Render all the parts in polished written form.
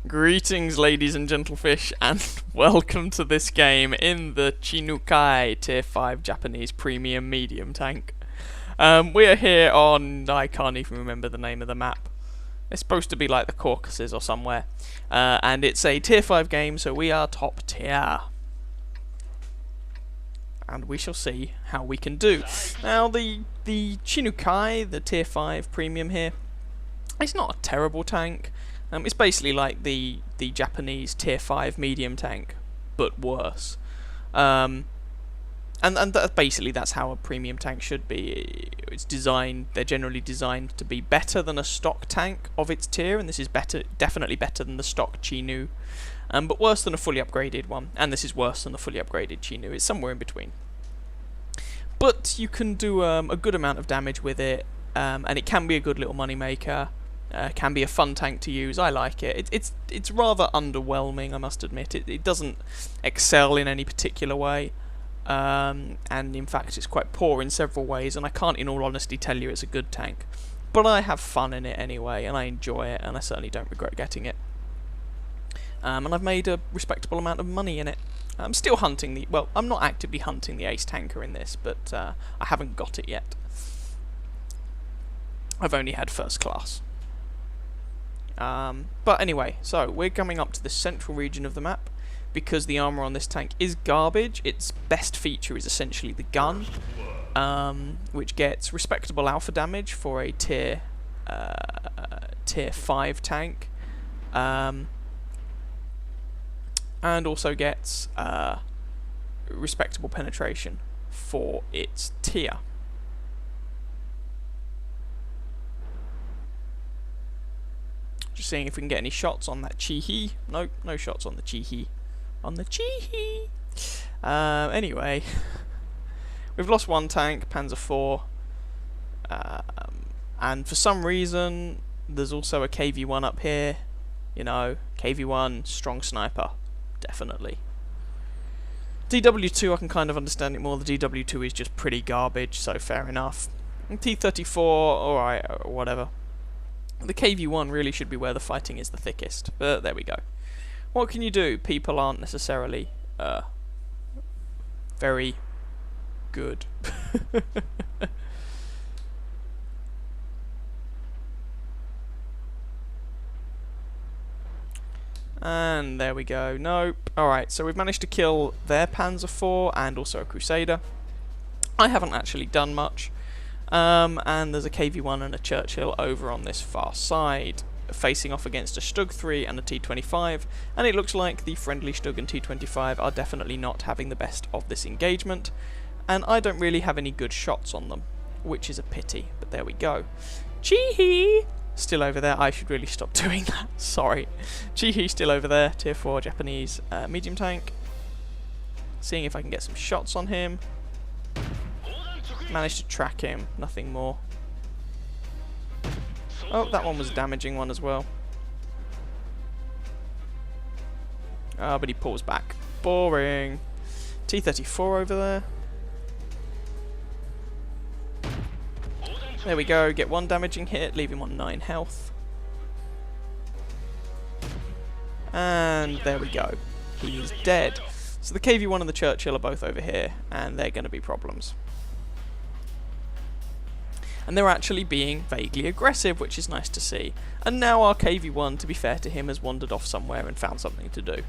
Greetings, ladies and gentlefish, and welcome to this game in the Chinukai Tier 5 Japanese Premium Medium Tank. We are here on... I can't even remember the name of the map. It's supposed to be like the Caucasus or somewhere. And it's a Tier 5 game, so we are top tier. And we shall see how we can do. Now, the Chinukai, the Tier 5 Premium here, it's not a terrible tank. It's basically like the Japanese Tier 5 medium tank, but worse. Basically that's how a premium tank should be. It's designed. They're generally designed to be better than a stock tank of its tier, and this is definitely better than the stock Chinu, but worse than a fully upgraded one. And this is worse than the fully upgraded Chinu. It's somewhere in between. But you can do a good amount of damage with it, and it can be a good little money maker. Can be a fun tank to use. I like it. It's rather underwhelming, I must admit. It doesn't excel in any particular way, and in fact it's quite poor in several ways, and I can't in all honesty tell you it's a good tank. But I have fun in it anyway, and I enjoy it, and I certainly don't regret getting it. And I've made a respectable amount of money in it. I'm still hunting the... Well, I'm not actively hunting the ace tanker in this, but I haven't got it yet. I've only had first class. But anyway, so we're coming up to the central region of the map because the armor on this tank is garbage. Its best feature is essentially the gun, which gets respectable alpha damage for a tier 5 tank, and also gets respectable penetration for its tier. Just seeing if we can get any shots on that Chihi. Nope, no shots on the Chihi. On the Chihi! Anyway, we've lost one tank, Panzer IV. And for some reason, there's also a KV-1 up here. You know, KV-1, strong sniper. Definitely. DW2, I can kind of understand it more. The DW2 is just pretty garbage, so fair enough. And T-34, alright, whatever. The KV-1 really should be where the fighting is the thickest, but there we go. What can you do? People aren't necessarily very good. And there we go. Nope. Alright, so we've managed to kill their Panzer IV and also a Crusader. I haven't actually done much. And there's a KV-1 and a Churchill over on this far side, facing off against a Stug 3 and a T-25, and it looks like the friendly Stug and T-25 are definitely not having the best of this engagement, and I don't really have any good shots on them, which is a pity, but there we go. Chee-hee! Still over there. I should really stop doing that, sorry. Chee-hee still over there, Tier 4 Japanese medium tank. Seeing if I can get some shots on him. Managed to track him, nothing more. Oh, that one was a damaging one as well. Ah, but he pulls back. Boring. T-34 over there. There we go, get one damaging hit, leave him on 9 health. And there we go. He's dead. So the KV-1 and the Churchill are both over here, and they're going to be problems. And they're actually being vaguely aggressive, which is nice to see. And now our KV-1, to be fair to him, has wandered off somewhere and found something to do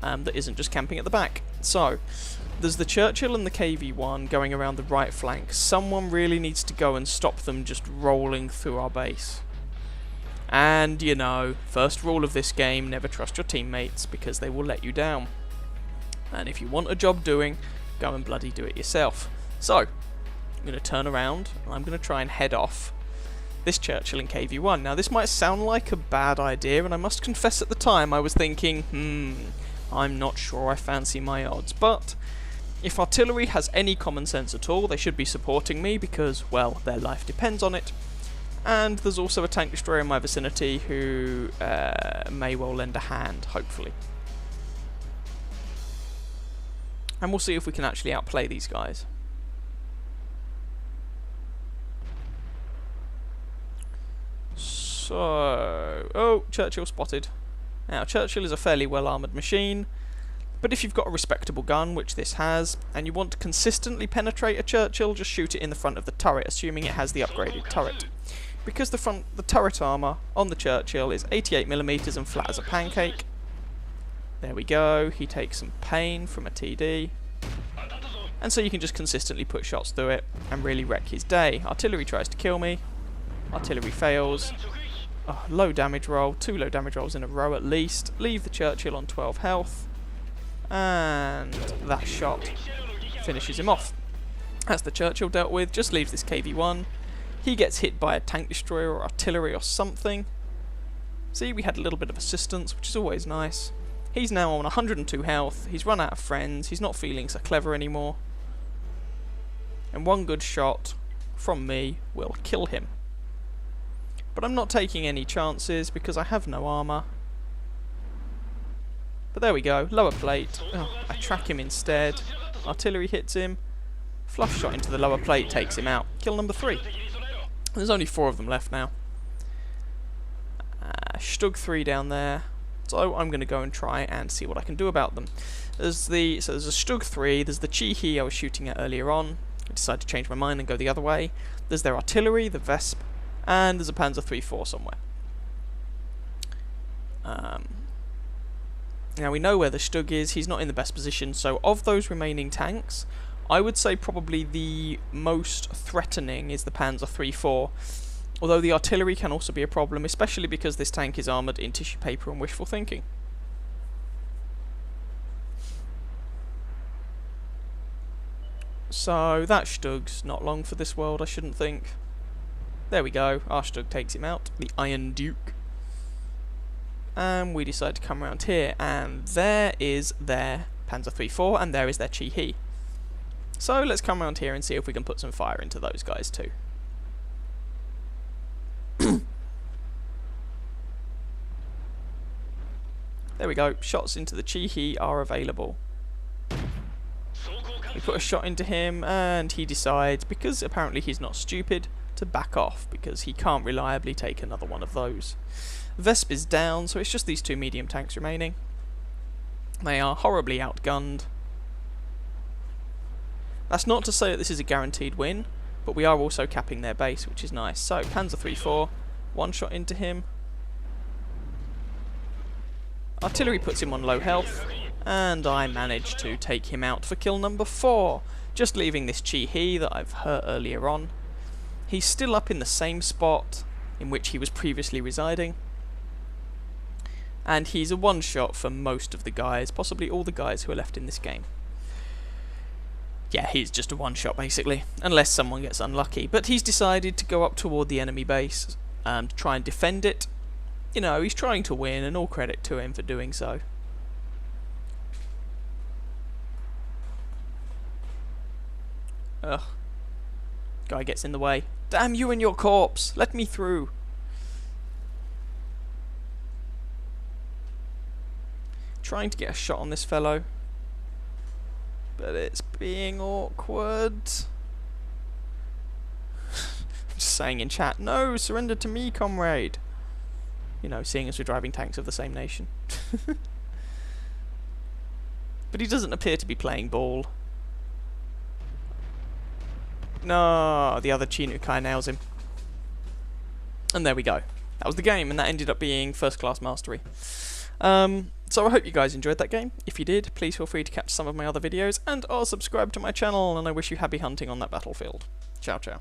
that isn't just camping at the back. So, there's the Churchill and the KV-1 going around the right flank. Someone really needs to go and stop them just rolling through our base. And, you know, first rule of this game, never trust your teammates, because they will let you down. And if you want a job doing, go and bloody do it yourself. So, I'm going to turn around, and I'm going to try and head off this Churchill and KV-1. Now, this might sound like a bad idea, and I must confess at the time I was thinking, I'm not sure I fancy my odds. But if artillery has any common sense at all, they should be supporting me because, well, their life depends on it. And there's also a tank destroyer in my vicinity who may well lend a hand, hopefully. And we'll see if we can actually outplay these guys. So... oh, Churchill spotted. Now, Churchill is a fairly well-armoured machine, but if you've got a respectable gun, which this has, and you want to consistently penetrate a Churchill, just shoot it in the front of the turret, assuming it has the upgraded turret. Because the turret armour on the Churchill is 88mm and flat as a pancake. There we go, he takes some pain from a TD. And so you can just consistently put shots through it and really wreck his day. Artillery tries to kill me. Artillery fails. Oh, low damage roll, 2 low damage rolls in a row at least. Leave the Churchill on 12 health. And that shot finishes him off. That's the Churchill dealt with, just leaves this KV-1. He gets hit by a tank destroyer or artillery or something. See, we had a little bit of assistance, which is always nice. He's now on 102 health, he's run out of friends, he's not feeling so clever anymore. And one good shot from me will kill him. But I'm not taking any chances because I have no armour. But there we go, lower plate. Oh, I track him instead. Artillery hits him. Flush shot into the lower plate takes him out. Kill number 3. There's only 4 of them left now. Stug 3 down there. So I'm going to go and try and see what I can do about them. There's a Stug 3, there's the Chi-He I was shooting at earlier on. I decided to change my mind and go the other way. There's their artillery, the Vesp, and there's a Panzer 3-4 somewhere. Now we know where the Stug is, he's not in the best position, so of those remaining tanks, I would say probably the most threatening is the Panzer 3-4, although the artillery can also be a problem, especially because this tank is armoured in tissue paper and wishful thinking. So that Stug's not long for this world, I shouldn't think. There we go, our Stug takes him out, the Iron Duke. And we decide to come around here, and there is their Panzer 3-4, and there is their Chi-He. So let's come around here and see if we can put some fire into those guys too. There we go, shots into the Chi-He are available. We put a shot into him, and he decides, because apparently he's not stupid, to back off, because he can't reliably take another one of those. Vesp is down, so it's just these 2 medium tanks remaining. They are horribly outgunned. That's not to say that this is a guaranteed win, but we are also capping their base, which is nice. So, Panzer 3-4, 1 shot into him. Artillery puts him on low health, and I manage to take him out for kill number 4, just leaving this Chi-He that I've hurt earlier on. He's still up in the same spot in which he was previously residing. And he's a one-shot for most of the guys, possibly all the guys who are left in this game. Yeah, he's just a one-shot basically, unless someone gets unlucky. But he's decided to go up toward the enemy base to try and defend it. You know, he's trying to win, and all credit to him for doing so. Ugh. Guy gets in the way. Damn you and your corpse! Let me through! Trying to get a shot on this fellow, but it's being awkward. I'm just saying in chat, no, surrender to me, comrade. You know, seeing as we're driving tanks of the same nation. But he doesn't appear to be playing ball. No, the other Chi-Nukai nails him. And there we go. That was the game, and that ended up being first class mastery. So I hope you guys enjoyed that game. If you did, please feel free to catch some of my other videos, and or subscribe to my channel, and I wish you happy hunting on that battlefield. Ciao, ciao.